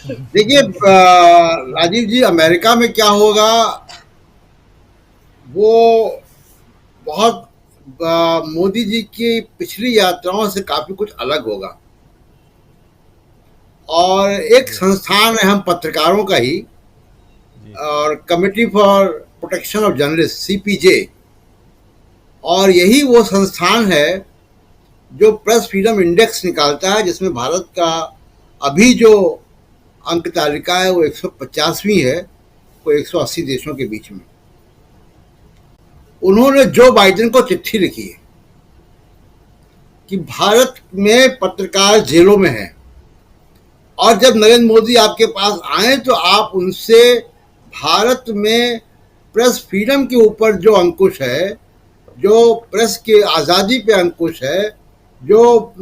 देखिए राजीव जी, अमेरिका में क्या होगा वो बहुत मोदी जी की पिछली यात्राओं से काफी कुछ अलग होगा। और एक जी संस्थान है हम पत्रकारों का ही, जी और committee for protection of journalist, CPJ, और यही वो संस्थान है जो प्रेस फ्रीडम इंडेक्स निकालता है, जिसमें भारत का अभी जो अंक तालिका है वो 150वीं है, वो 180 देशों के बीच में। उन्होंने जो बाइडेन को चिट्ठी लिखी है कि भारत में पत्रकार जेलों में हैं, और जब नरेंद्र मोदी आपके पास आए तो आप उनसे भारत में प्रेस फ्रीडम के ऊपर जो अंकुश है, जो प्रेस की आज़ादी पे अंकुश है, जो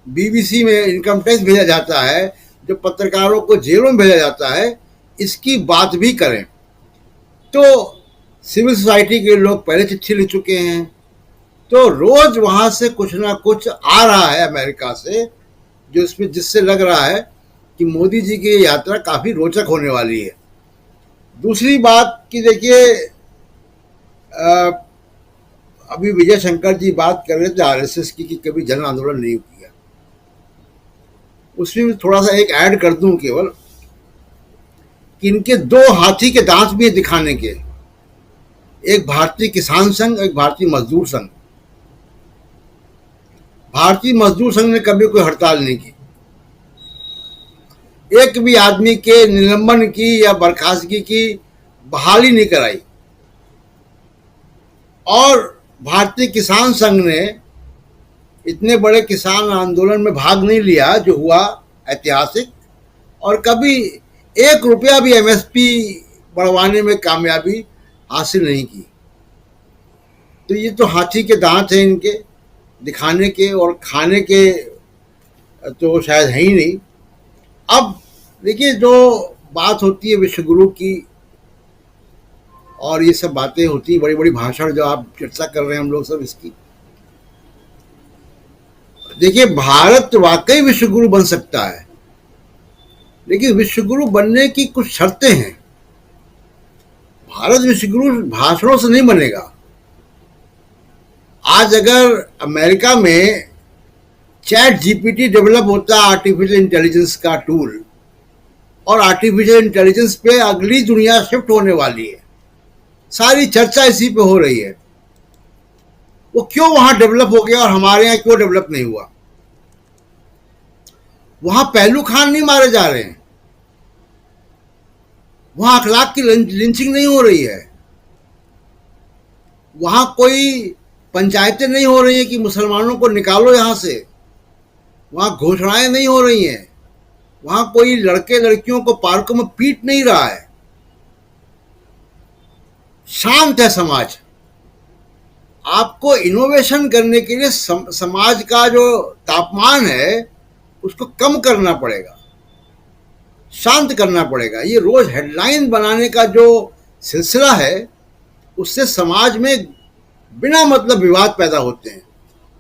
बीबीसी में इनकम टैक्स भेजा जाता है, जो पत्रकारों को जेलों में भेजा जाता है, इसकी बात भी करें। तो सिविल सोसाइटी के लोग पहले चिट्ठी लिख चुके हैं। तो रोज वहां से कुछ ना कुछ आ रहा है अमेरिका से, जो इसमें जिससे लग रहा है कि मोदी जी की ये यात्रा काफी रोचक होने वाली है। दूसरी बात कि देखिए, अभी विजय शंकर जी बात कर रहे थे आरएसएस की, कि कभी जन आंदोलन नहीं किया। उसमें थोड़ा सा एक ऐड कर दूं केवल, कि इनके दो हाथी के दांत भी दिखाने के, एक भारतीय किसान संघ, एक भारतीय मजदूर संघ। भारतीय मजदूर संघ ने कभी कोई हड़ताल नहीं की, एक भी आदमी के निलंबन की या बर्खास्तगी की बहाली नहीं कराई। और भारतीय किसान संघ ने इतने बड़े किसान आंदोलन में भाग नहीं लिया जो हुआ ऐतिहासिक, और कभी 1 रुपया भी एमएसपी बढ़वाने में कामयाबी हासिल नहीं की। तो ये तो हाथी के दांत हैं इनके दिखाने के, और खाने के तो शायद है ही नहीं। अब देखिए, जो बात होती है विश्वगुरु की, और ये सब बातें होती हैं, बड़ी बड़ी भाषण जो आप चर्चा कर रहे हैं हम लोग सब इसकी, देखिए भारत वाकई विश्वगुरु बन सकता है, लेकिन विश्वगुरु बनने की कुछ शर्तें हैं। भारत विश्वगुरु भाषणों से नहीं बनेगा। आज अगर अमेरिका में चैट जीपीटी डेवलप होता है, आर्टिफिशियल इंटेलिजेंस का टूल, और आर्टिफिशियल इंटेलिजेंस पे अगली दुनिया शिफ्ट होने वाली है, सारी चर्चा इसी पे हो रही है, वो क्यों वहां डेवलप हो गया और हमारे यहाँ क्यों डेवलप नहीं हुआ? वहां पहलू खान नहीं मारे जा रहे हैं, वहां अखलाक की लिंचिंग नहीं हो रही है, वहां कोई पंचायतें नहीं हो रही है कि मुसलमानों को निकालो यहां से, वहां घोषणाएं नहीं हो रही हैं, वहां कोई लड़के लड़कियों को पार्कों में पीट नहीं रहा है, शांत है समाज। आपको इनोवेशन करने के लिए समाज का जो तापमान है उसको कम करना पड़ेगा, शांत करना पड़ेगा। ये रोज हेडलाइन बनाने का जो सिलसिला है, उससे समाज में बिना मतलब विवाद पैदा होते हैं,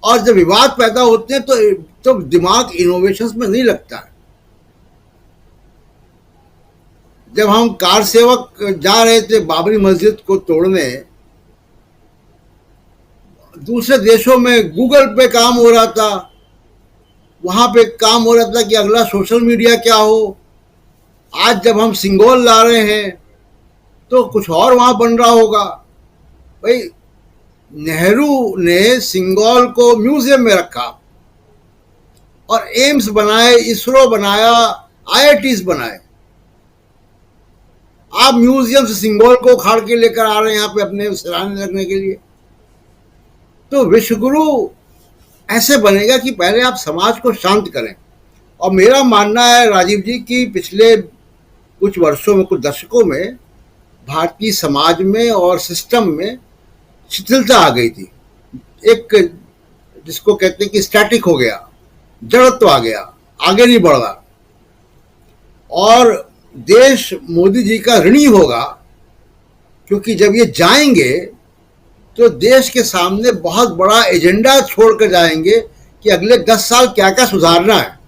और जब विवाद पैदा होते हैं तो दिमाग इनोवेशन में नहीं लगता है। जब हम कार सेवक जा रहे थे बाबरी मस्जिद को तोड़ने, दूसरे देशों में गूगल पे काम हो रहा था, वहां पे काम हो रहा था कि अगला सोशल मीडिया क्या हो। आज जब हम सिंगोल ला रहे हैं तो कुछ और वहां बन रहा होगा। भाई, नेहरू ने सिंगोल को म्यूजियम में रखा, और एम्स बनाए, इसरो बनाया, आईआईटीज बनाए। आप म्यूजियम से सिंगोल को उखाड़ के लेकर आ रहे हैं यहाँ पे अपने सराहने रखने के लिए। तो विश्वगुरु ऐसे बनेगा कि पहले आप समाज को शांत करें। और मेरा मानना है राजीव जी कि पिछले कुछ वर्षों में, कुछ दशकों में भारतीय समाज में और सिस्टम में शिथिलता आ गई थी। एक जिसको कहते हैं कि स्टैटिक हो गया, जड़त्व आ गया, आगे नहीं बढ़ रहा। और देश मोदी जी का ऋणी होगा, क्योंकि जब ये जाएंगे तो देश के सामने बहुत बड़ा एजेंडा छोड़कर जाएंगे कि अगले 10 साल क्या क्या सुधारना है।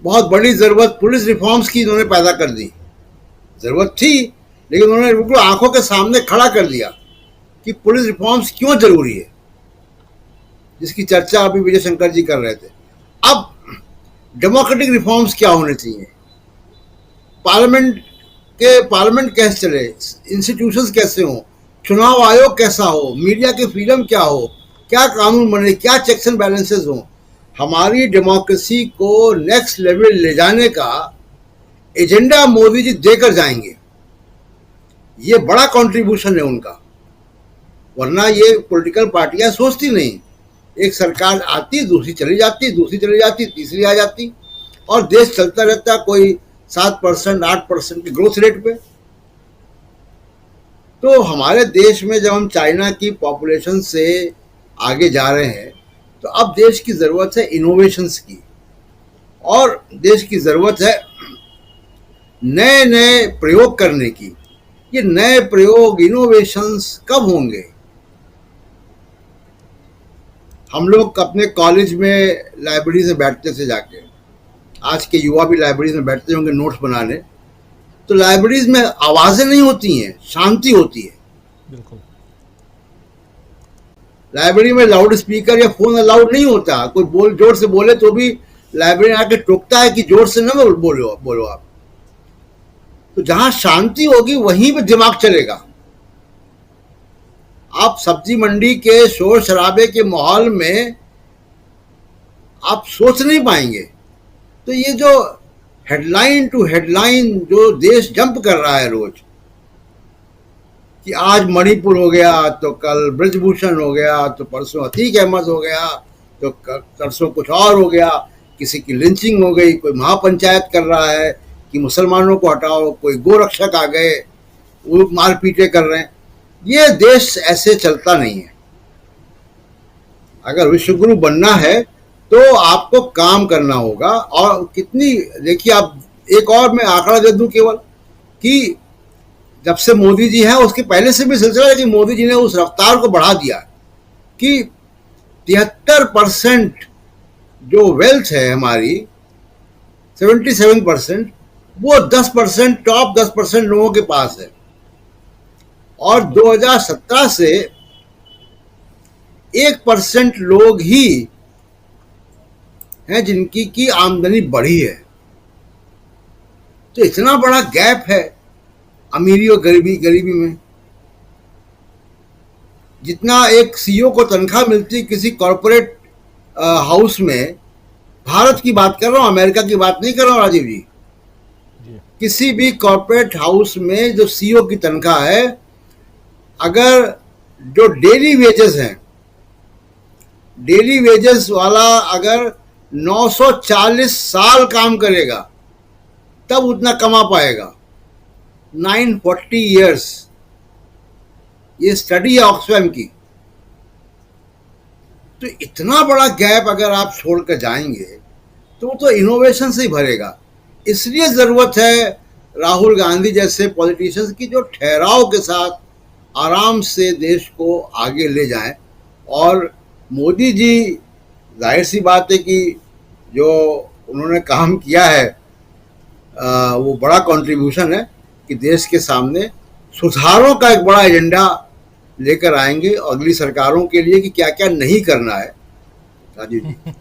बहुत बड़ी जरूरत पुलिस रिफॉर्म्स की इन्होंने पैदा कर दी। जरूरत थी, लेकिन उन्होंने बिल्कुल आंखों के सामने खड़ा कर दिया कि पुलिस रिफॉर्म्स क्यों जरूरी है, जिसकी चर्चा अभी विजय शंकर जी कर रहे थे। अब डेमोक्रेटिक रिफॉर्म्स क्या होने चाहिए, पार्लियामेंट कैसे चले, इंस्टीट्यूशंस कैसे हो, चुनाव आयोग कैसा हो, मीडिया की फ्रीडम क्या हो, क्या कानून बने, क्या चेक्स एंड बैलेंसेस हो। हमारी डेमोक्रेसी को नेक्स्ट लेवल ले जाने का एजेंडा मोदी जी देकर जाएंगे। ये बड़ा कंट्रीब्यूशन है उनका, वरना ये पॉलिटिकल पार्टियां सोचती नहीं, एक सरकार आती, दूसरी चली जाती, दूसरी चली जाती, तीसरी आ जाती, और देश चलता रहता कोई 7% 8% के ग्रोथ रेट पे। तो हमारे देश में जब हम चाइना की पॉपुलेशन से आगे जा रहे हैं, तो अब देश की ज़रूरत है इनोवेशंस की, और देश की ज़रूरत है नए नए प्रयोग करने की। ये नए प्रयोग, इनोवेशंस कब होंगे? हम लोग अपने कॉलेज में लाइब्रेरी में बैठते थे जाके, आज के युवा भी लाइब्रेरीज में बैठते होंगे नोट्स बनाने, तो लाइब्रेरीज में आवाजें नहीं होती हैं, शांति होती है। बिल्कुल। लाइब्रेरी में लाउड स्पीकर या फोन अलाउड नहीं होता, कोई जोर से बोले तो भी लाइब्रेरी आके टोकता है कि जोर से न बोलो आप। तो जहां शांति होगी वहीं पे दिमाग चलेगा। आप सब्जी मंडी के शोर शराबे के माहौल में आप सोच नहीं पाएंगे। तो ये जो हेडलाइन टू हेडलाइन जो देश जंप कर रहा है रोज, कि आज मणिपुर हो गया, तो कल ब्रजभूषण हो गया, तो परसों अतीक अहमद हो गया, तो परसों कुछ और हो गया, किसी की लिंचिंग हो गई, कोई महापंचायत कर रहा है कि मुसलमानों को हटाओ, कोई गोरक्षक आ गए वो मारपीटे कर रहे हैं। ये देश ऐसे चलता नहीं है। अगर विश्वगुरु बनना है तो आपको काम करना होगा। और कितनी, देखिए आप, एक और मैं आंकड़ा दे दूं केवल, कि जब से मोदी जी हैं, उसके पहले से भी सिलसिला है कि मोदी जी ने उस रफ्तार को बढ़ा दिया कि 73% जो वेल्थ है हमारी, 77%, वो 10%, टॉप 10% लोगों के पास है। और 2017 से 1% लोग ही हैं जिनकी की आमदनी बढ़ी है। तो इतना बड़ा गैप है अमीरी और गरीबी में। जितना एक सीईओ को तनख्वाह मिलती किसी कॉरपोरेट हाउस में, भारत की बात कर रहा हूं, अमेरिका की बात नहीं कर रहा हूं राजीव जी, किसी भी कॉरपोरेट हाउस में जो सीईओ की तनख्वाह है, अगर जो डेली वेजेस हैं, डेली वेजेस वाला अगर 940 साल काम करेगा तब उतना कमा पाएगा। 940 ईयर्स, ये स्टडी है ऑक्सफैम की। तो इतना बड़ा गैप अगर आप छोड़कर जाएंगे तो वो तो इनोवेशन से ही भरेगा। इसलिए जरूरत है राहुल गांधी जैसे पॉलिटिशियंस की, जो ठहराव के साथ आराम से देश को आगे ले जाएं। और मोदी जी, जाहिर सी बात है कि जो उन्होंने काम किया है वो बड़ा कंट्रीब्यूशन है, कि देश के सामने सुधारों का एक बड़ा एजेंडा लेकर आएंगे अगली सरकारों के लिए, कि क्या क्या नहीं करना है। राजीव जी।